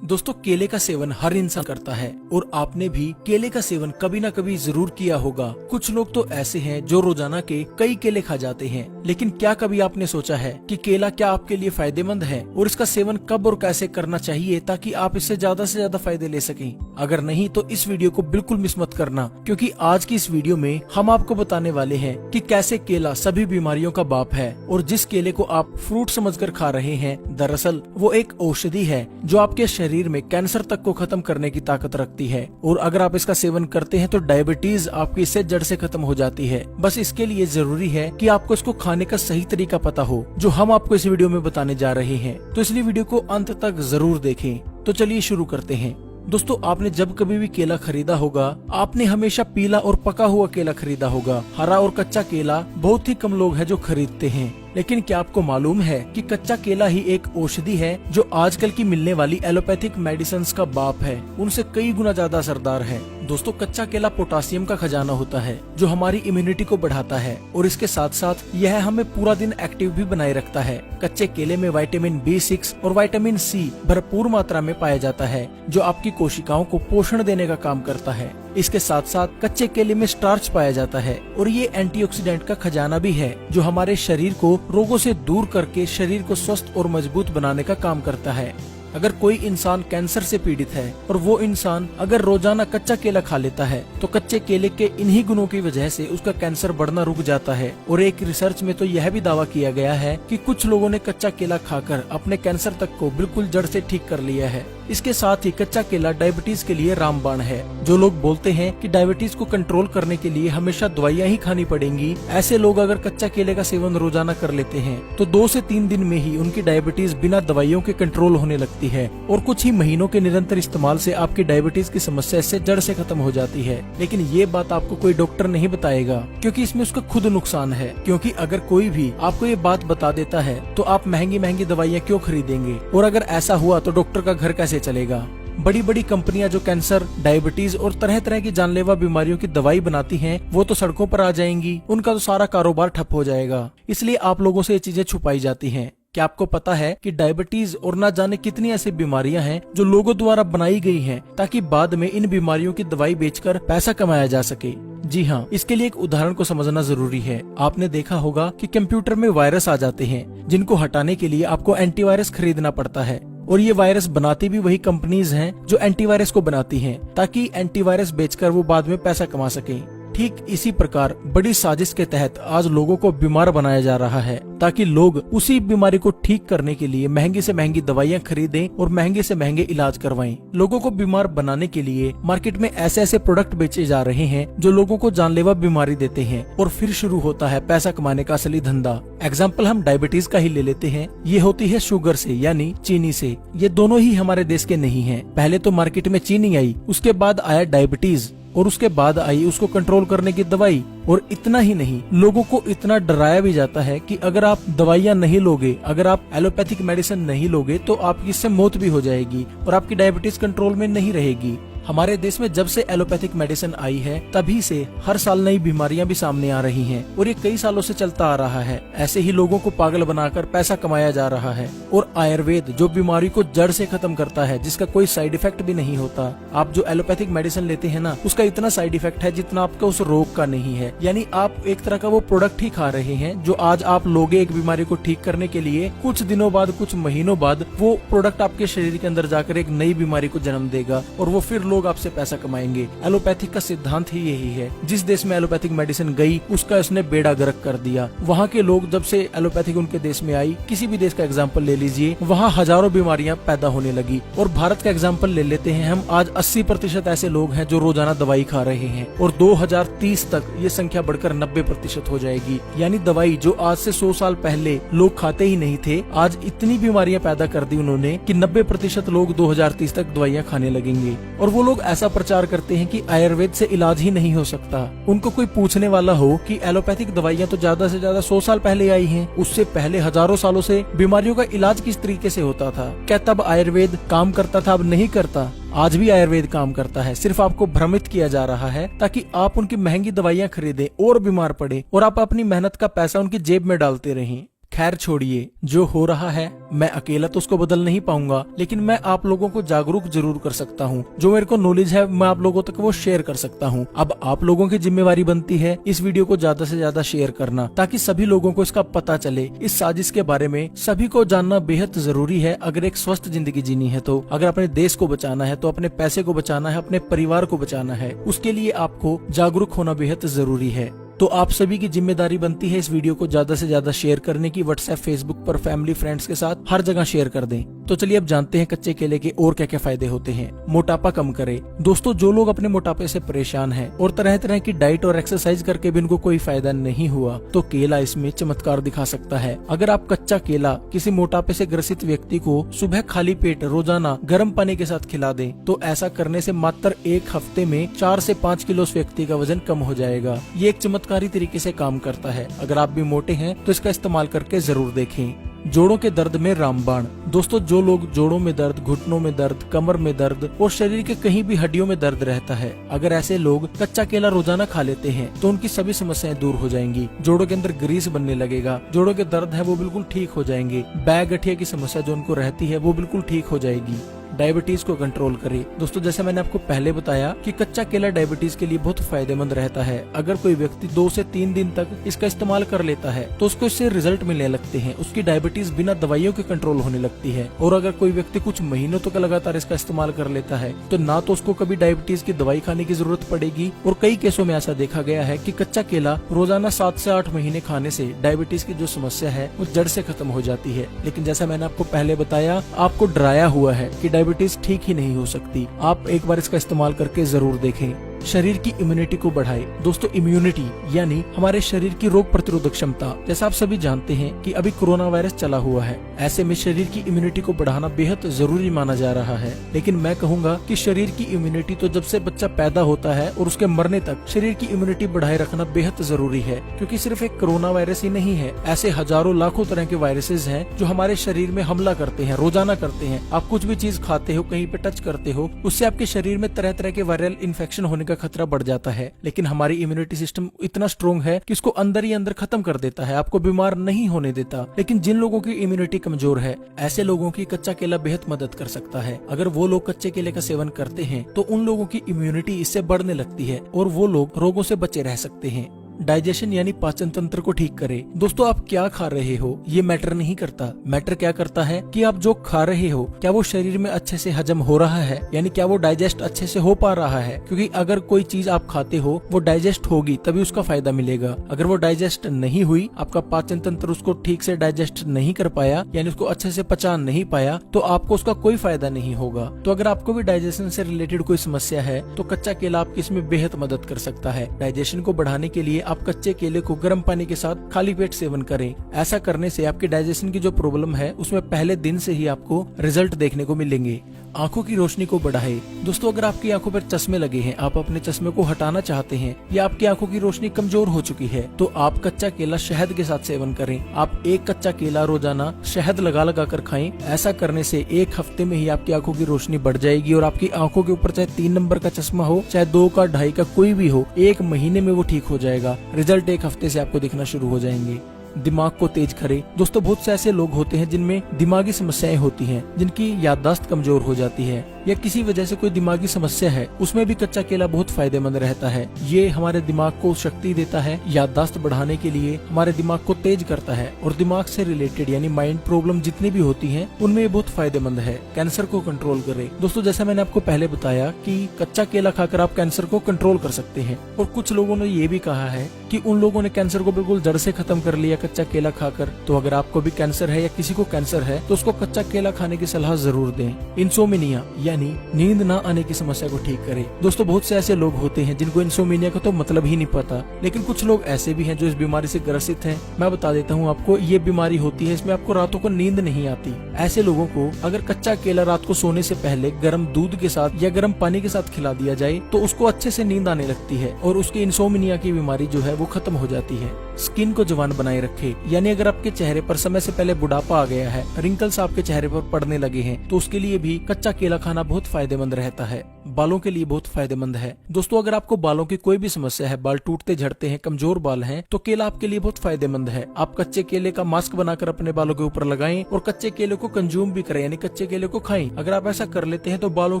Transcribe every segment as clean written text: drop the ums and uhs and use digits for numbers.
दोस्तों, केले का सेवन हर इंसान करता है और आपने भी केले का सेवन कभी न कभी जरूर किया होगा। कुछ लोग तो ऐसे हैं जो रोजाना के कई केले खा जाते हैं, लेकिन क्या कभी आपने सोचा है कि केला क्या आपके लिए फायदेमंद है और इसका सेवन कब और कैसे करना चाहिए ताकि आप इससे ज्यादा फायदे ले सकें। अगर नहीं तो इस वीडियो को बिल्कुल मिस मत करना, क्योंकि आज की इस वीडियो में हम आपको बताने वाले हैं कि कैसे केला सभी बीमारियों का बाप है और जिस केले को आप फ्रूट समझकर खा रहे हैं, दरअसल वो एक औषधि है जो आपके शरीर में कैंसर तक को खत्म करने की ताकत रखती है। और अगर आप इसका सेवन करते हैं तो डायबिटीज आपकी इससे जड़ से खत्म हो जाती है। बस इसके लिए जरूरी है कि आपको इसको खाने का सही तरीका पता हो, जो हम आपको इस वीडियो में बताने जा रहे हैं। तो इसलिए वीडियो को अंत तक जरूर देखें। तो चलिए शुरू करते हैं। दोस्तों, आपने जब कभी भी केला खरीदा होगा, आपने हमेशा पीला और पका हुआ केला खरीदा होगा। हरा और कच्चा केला बहुत ही कम लोग हैं जो खरीदते हैं। लेकिन क्या आपको मालूम है कि कच्चा केला ही एक औषधि है जो आजकल की मिलने वाली एलोपैथिक मेडिसिन का बाप है, उनसे कई गुना ज्यादा असरदार है। दोस्तों, कच्चा केला पोटासियम का खजाना होता है जो हमारी इम्यूनिटी को बढ़ाता है और इसके साथ साथ यह हमें पूरा दिन एक्टिव भी बनाए रखता है। कच्चे केले में विटामिन B6 और विटामिन C भरपूर मात्रा में पाया जाता है, जो आपकी कोशिकाओं को पोषण देने का काम करता है। इसके साथ साथ कच्चे केले में स्टार्च पाया जाता है और ये एंटीऑक्सीडेंट का खजाना भी है, जो हमारे शरीर को रोगों से दूर करके शरीर को स्वस्थ और मजबूत बनाने का काम करता है। अगर कोई इंसान कैंसर से पीड़ित है और वो इंसान अगर रोजाना कच्चा केला खा लेता है तो कच्चे केले के इन्हीं गुणों की वजह से उसका कैंसर बढ़ना रुक जाता है। और एक रिसर्च में तो यह भी दावा किया गया है कि कुछ लोगों ने कच्चा केला खाकर अपने कैंसर तक को बिल्कुल जड़ से ठीक कर लिया है। इसके साथ ही कच्चा केला डायबिटीज के लिए रामबाण है। जो लोग बोलते हैं कि डायबिटीज को कंट्रोल करने के लिए हमेशा दवाइयां ही खानी पड़ेंगी, ऐसे लोग अगर कच्चा केले का सेवन रोजाना कर लेते हैं तो 2 से 3 दिन में ही उनकी डायबिटीज बिना दवाइयों के कंट्रोल होने लगती है और कुछ ही महीनों के निरंतर इस्तेमाल से आपकी डायबिटीज की समस्या इससे जड़ से खत्म हो जाती है। लेकिन ये बात आपको कोई डॉक्टर नहीं बताएगा, क्योंकि इसमें उसका खुद नुकसान है। क्योंकि अगर कोई भी आपको ये बात बता देता है तो आप महंगी दवाइयाँ क्यों खरीदेंगे, और अगर ऐसा हुआ तो डॉक्टर का घर कैसे चलेगा। बड़ी बड़ी कंपनियां जो कैंसर, डायबिटीज और तरह तरह की जानलेवा बीमारियों की दवाई बनाती हैं, वो तो सड़कों पर आ जाएंगी, उनका तो सारा कारोबार ठप हो जाएगा। इसलिए आप लोगों से ये चीजें छुपाई जाती हैं। क्या आपको पता है कि डायबिटीज और ना जाने कितनी ऐसी बीमारियां हैं जो लोगों द्वारा बनाई गई हैं ताकि बाद में इन बीमारियों की दवाई बेचकर पैसा कमाया जा सके। जी हाँ, इसके लिए एक उदाहरण को समझना जरूरी है। आपने देखा होगा कि कंप्यूटर में वायरस आ जाते हैं, जिनको हटाने के लिए आपको एंटीवायरस खरीदना पड़ता है। और ये वायरस बनाती भी वही कंपनीज हैं जो एंटीवायरस को बनाती हैं, ताकि एंटीवायरस बेचकर वो बाद में पैसा कमा सकें। ठीक इसी प्रकार बड़ी साजिश के तहत आज लोगों को बीमार बनाया जा रहा है, ताकि लोग उसी बीमारी को ठीक करने के लिए महंगी से महंगी दवाइयां खरीदें और महंगे से महंगे इलाज करवाएं। लोगों को बीमार बनाने के लिए मार्केट में ऐसे ऐसे प्रोडक्ट बेचे जा रहे हैं जो लोगों को जानलेवा बीमारी देते हैं, और फिर शुरू होता है पैसा कमाने का असली धंधा। एग्जाम्पल हम डायबिटीज का ही ले लेते हैं। ये होती है शुगर से, यानी चीनी से। ये दोनों ही हमारे देश के नहीं है। पहले तो मार्केट में चीनी आई, उसके बाद आया डायबिटीज, और उसके बाद आई उसको कंट्रोल करने की दवाई। और इतना ही नहीं, लोगों को इतना डराया भी जाता है कि अगर आप दवाइयां नहीं लोगे, अगर आप एलोपैथिक मेडिसिन नहीं लोगे तो आपकी इससे मौत भी हो जाएगी और आपकी डायबिटीज कंट्रोल में नहीं रहेगी। हमारे देश में जब से एलोपैथिक मेडिसिन आई है, तभी से हर साल नई बीमारियां भी सामने आ रही हैं और ये कई सालों से चलता आ रहा है। ऐसे ही लोगों को पागल बनाकर पैसा कमाया जा रहा है। और आयुर्वेद जो बीमारी को जड़ से खत्म करता है, जिसका कोई साइड इफेक्ट भी नहीं होता। आप जो एलोपैथिक मेडिसिन लेते हैं ना, उसका इतना साइड इफेक्ट है जितना आपका उस रोग का नहीं है। यानी आप एक तरह का वो प्रोडक्ट ही खा रहे हैं जो आज आप लोगे एक बीमारी को ठीक करने के लिए, कुछ दिनों बाद, कुछ महीनों बाद वो प्रोडक्ट आपके शरीर के अंदर जाकर एक नई बीमारी को जन्म देगा और वो फिर लोग आपसे पैसा कमाएंगे। एलोपैथिक का सिद्धांत ही यही है। जिस देश में एलोपैथिक मेडिसिन गई, उसका इसने बेड़ा गर्क कर दिया। वहाँ के लोग जब से एलोपैथिक उनके देश में आई, किसी भी देश का एग्जाम्पल ले लीजिए, वहाँ हजारों बीमारियां पैदा होने लगी। और भारत का एग्जाम्पल ले लेते हैं हम, आज 80% ऐसे लोग हैं जो रोजाना दवाई खा रहे हैं और 2030 तक ये संख्या बढ़कर 90% हो जाएगी। यानी दवाई जो आज से 100 साल पहले लोग खाते ही नहीं थे, आज इतनी बीमारियां पैदा कर दी उन्होंने कि 90% लोग 2030 तक दवाइयां खाने लगेंगे। और वो लोग ऐसा प्रचार करते हैं कि आयुर्वेद से इलाज ही नहीं हो सकता। उनको कोई पूछने वाला हो कि एलोपैथिक दवाइयां तो ज्यादा से ज्यादा 100 साल पहले आई हैं, उससे पहले हजारों सालों से बीमारियों का इलाज किस तरीके से होता था? क्या तब आयुर्वेद काम करता था? अब नहीं करता। आज भी आयुर्वेद काम करता है, सिर्फ आपको भ्रमित किया जा रहा है ताकि आप उनकी महंगी दवाइयां खरीदें और बीमार पड़े और आप अपनी मेहनत का पैसा उनकी जेब में डालते रहें। खैर छोड़िए, जो हो रहा है मैं अकेला तो उसको बदल नहीं पाऊंगा, लेकिन मैं आप लोगों को जागरूक जरूर कर सकता हूँ। जो मेरे को नॉलेज है मैं आप लोगों तक वो शेयर कर सकता हूँ। अब आप लोगों की जिम्मेवारी बनती है इस वीडियो को ज्यादा से ज्यादा शेयर करना, ताकि सभी लोगों को इसका पता चले। इस साजिश के बारे में सभी को जानना बेहद जरूरी है अगर एक स्वस्थ जिंदगी जीनी है तो। अगर अपने देश को बचाना है तो अपने पैसे को बचाना है, अपने परिवार को बचाना है, उसके लिए आपको जागरूक होना बेहद जरूरी है। तो आप सभी की जिम्मेदारी बनती है इस वीडियो को ज्यादा से ज्यादा शेयर करने की। व्हाट्सएप, फेसबुक पर, फैमिली, फ्रेंड्स के साथ हर जगह शेयर कर दें। तो चलिए अब जानते हैं कच्चे केले के और क्या क्या फायदे होते हैं। मोटापा कम करे। दोस्तों, जो लोग अपने मोटापे से परेशान हैं और तरह तरह की डाइट और एक्सरसाइज करके भी उनको कोई फायदा नहीं हुआ, तो केला इसमें चमत्कार दिखा सकता है। अगर आप कच्चा केला किसी मोटापे से ग्रसित व्यक्ति को सुबह खाली पेट रोजाना गर्म पानी के साथ खिला दें, तो ऐसा करने से मात्र एक हफ्ते में 4 से 5 किलो उस व्यक्ति का वजन कम हो जाएगा। ये एक चमत्कारी तरीके से काम करता है। अगर आप भी मोटे हैं तो इसका इस्तेमाल करके जरूर देखें। जोड़ों के दर्द में रामबाण। दोस्तों, जो लोग जोड़ों में दर्द, घुटनों में दर्द, कमर में दर्द और शरीर के कहीं भी हड्डियों में दर्द रहता है, अगर ऐसे लोग कच्चा केला रोजाना खा लेते हैं तो उनकी सभी समस्याएं दूर हो जाएंगी। जोड़ों के अंदर ग्रीस बनने लगेगा, जोड़ों के दर्द है वो बिल्कुल ठीक हो जाएंगे, बैक गठिया की समस्या जो उनको रहती है वो बिल्कुल ठीक हो जाएगी। डायबिटीज को कंट्रोल करे। दोस्तों, जैसे मैंने आपको पहले बताया कि कच्चा केला डायबिटीज के लिए बहुत फायदेमंद रहता है। अगर कोई व्यक्ति 2 से 3 दिन तक इसका इस्तेमाल कर लेता है तो उसको इससे रिजल्ट मिलने लगते हैं, उसकी डायबिटीज बिना दवाइयों के कंट्रोल होने लगती है। और अगर कोई व्यक्ति कुछ महीनों तक लगातार इसका इस्तेमाल कर लेता है तो ना तो उसको कभी डायबिटीज की दवाई खाने की जरूरत पड़ेगी, और कई केसों में ऐसा देखा गया है कि कच्चा केला रोजाना 7 से 8 महीने खाने से डायबिटीज की जो समस्या है वो जड़ से खत्म हो जाती है। लेकिन जैसा मैंने आपको पहले बताया, आपको डराया हुआ है कि डायबिटीज ठीक ही नहीं हो सकती। आप एक बार इसका इस्तेमाल करके जरूर देखें। शरीर की इम्यूनिटी को बढ़ाए। दोस्तों, इम्यूनिटी यानी हमारे शरीर की रोग प्रतिरोधक क्षमता। जैसा आप सभी जानते हैं कि अभी कोरोना वायरस चला हुआ है, ऐसे में शरीर की इम्यूनिटी को बढ़ाना बेहद जरूरी माना जा रहा है। लेकिन मैं कहूँगा कि शरीर की इम्यूनिटी तो जब से बच्चा पैदा होता है और उसके मरने तक शरीर की इम्यूनिटी बढ़ाए रखना बेहद जरूरी है, क्योंकि सिर्फ एक कोरोना वायरस ही नहीं है, ऐसे हजारों लाखों तरह के वायरसेस हैं जो हमारे शरीर में हमला करते हैं, रोजाना करते हैं। आप कुछ भी चीज खाते हो, कहीं पे टच करते हो, उससे आपके शरीर में तरह तरह के वायरल इन्फेक्शन होने का खतरा बढ़ जाता है। लेकिन हमारी इम्यूनिटी सिस्टम इतना स्ट्रॉन्ग है कि इसको अंदर ही अंदर खत्म कर देता है, आपको बीमार नहीं होने देता। लेकिन जिन लोगों की इम्यूनिटी कमजोर है, ऐसे लोगों की कच्चा केला बेहद मदद कर सकता है। अगर वो लोग कच्चे केले का सेवन करते हैं तो उन लोगों की इम्यूनिटी इससे बढ़ने लगती है और वो लोग रोगों से बचे रह सकते हैं। डाइजेशन यानी पाचन तंत्र को ठीक करे। दोस्तों, आप क्या खा रहे हो ये मैटर नहीं करता। मैटर क्या करता है कि आप जो खा रहे हो क्या वो शरीर में अच्छे से हजम हो रहा है, यानी क्या वो डाइजेस्ट अच्छे से हो पा रहा है। क्योंकि अगर कोई चीज आप खाते हो वो डाइजेस्ट होगी तभी उसका फायदा मिलेगा। अगर वो डाइजेस्ट नहीं हुई, आपका पाचन तंत्र उसको ठीक से डाइजेस्ट नहीं कर पाया, यानी उसको अच्छे से पचा नहीं पाया, तो आपको उसका कोई फायदा नहीं होगा। तो अगर आपको भी डाइजेशन से रिलेटेड कोई समस्या है तो कच्चा केला आपकी इसमें बेहद मदद कर सकता है। डाइजेशन को बढ़ाने के लिए आप कच्चे केले को गर्म पानी के साथ खाली पेट सेवन करें। ऐसा करने से आपकी डाइजेशन की जो प्रॉब्लम है उसमें पहले दिन से ही आपको रिजल्ट देखने को मिलेंगे। आंखों की रोशनी को बढ़ाए। दोस्तों, अगर आपकी आंखों पर चश्मे लगे हैं, आप अपने चश्मे को हटाना चाहते हैं या आपकी आंखों की रोशनी कमजोर हो चुकी है, तो आप कच्चा केला शहद के साथ सेवन करें। आप एक कच्चा केला रोजाना शहद लगा लगा कर खाएं। ऐसा करने से एक हफ्ते में ही आपकी आंखों की रोशनी बढ़ जाएगी और आपकी आंखों के ऊपर चाहे 3 नंबर का चश्मा हो, चाहे 2 का, 2.5 का, कोई भी हो, 1 महीने में वो ठीक हो जाएगा। रिजल्ट 1 हफ्ते से आपको दिखना शुरू हो जाएंगे। दिमाग को तेज करे। दोस्तों, बहुत से ऐसे लोग होते हैं जिनमें दिमागी समस्याएं होती हैं, जिनकी याददाश्त कमजोर हो जाती है या किसी वजह से कोई दिमागी समस्या है, उसमें भी कच्चा केला बहुत फायदेमंद रहता है। ये हमारे दिमाग को शक्ति देता है, याददाश्त बढ़ाने के लिए हमारे दिमाग को तेज करता है, और दिमाग से रिलेटेड यानी माइंड प्रॉब्लम जितनी भी होती हैं उनमें ये बहुत फायदेमंद है। कैंसर को कंट्रोल करे। दोस्तों, जैसा मैंने आपको पहले बताया कि कच्चा केला खाकर आप कैंसर को कंट्रोल कर सकते हैं, और कुछ लोगों ने ये भी कहा है कि उन लोगों ने कैंसर को बिल्कुल जड़ से खत्म कर लिया कच्चा केला खाकर। तो अगर आपको भी कैंसर है या किसी को कैंसर है तो उसको कच्चा केला खाने की सलाह जरूर दें। इंसोमिनिया यानी नींद ना आने की समस्या को ठीक करे। दोस्तों, बहुत से ऐसे लोग होते हैं जिनको इंसोमिनिया का तो मतलब ही नहीं पता, लेकिन कुछ लोग ऐसे भी हैं जो इस बीमारी से ग्रसित हैं। मैं बता देता हूँ आपको, ये बीमारी होती है, इसमें आपको रातों को नींद नहीं आती। ऐसे लोगों को अगर कच्चा केला रात को सोने से पहले गर्म दूध के साथ या गर्म पानी के साथ खिला दिया जाए तो उसको अच्छे से नींद आने लगती है और उसकी इंसोमिनिया की बीमारी जो है वो खत्म हो जाती है। स्किन को जवान बनाए रखे, यानी अगर आपके चेहरे पर समय से पहले बुढ़ापा आ गया है, रिंकल्स आपके चेहरे पर पड़ने लगे हैं, तो उसके लिए भी कच्चा केला खाना बहुत फायदेमंद रहता है। बालों के लिए बहुत फायदेमंद है। दोस्तों अगर आपको बालों की कोई भी समस्या है, बाल टूटते झड़ते हैं, कमजोर बाल हैं, तो केला आपके लिए बहुत फायदेमंद है। आप कच्चे केले का मास्क बनाकर अपने बालों के ऊपर लगाएं और कच्चे केले को कंज्यूम भी करें, यानी कच्चे केले को खाएं। अगर आप ऐसा कर लेते हैं तो बालों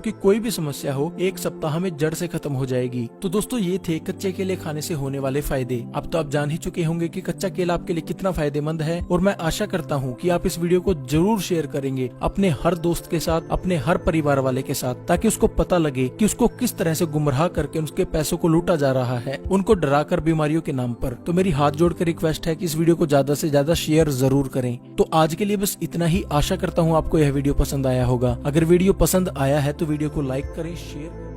की कोई भी समस्या हो 1 सप्ताह में जड़ से खत्म हो जाएगी। तो दोस्तों ये थे कच्चे केले खाने से होने वाले फायदे। अब तो आप जान ही चुके होंगे कि कच्चा केला आपके लिए कितना फायदेमंद है, और मैं आशा करता हूँ कि आप इस वीडियो को जरूर शेयर करेंगे अपने हर दोस्त के साथ, अपने हर परिवार वाले के साथ, ताकि उसको पता लगे कि उसको किस तरह से गुमराह करके उसके पैसों को लूटा जा रहा है, उनको डराकर बीमारियों के नाम पर। तो मेरी हाथ जोड़कर रिक्वेस्ट है कि इस वीडियो को ज्यादा से ज्यादा शेयर जरूर करें। तो आज के लिए बस इतना ही। आशा करता हूँ आपको यह वीडियो पसंद आया होगा। अगर वीडियो पसंद आया है तो वीडियो को लाइक करें, शेयर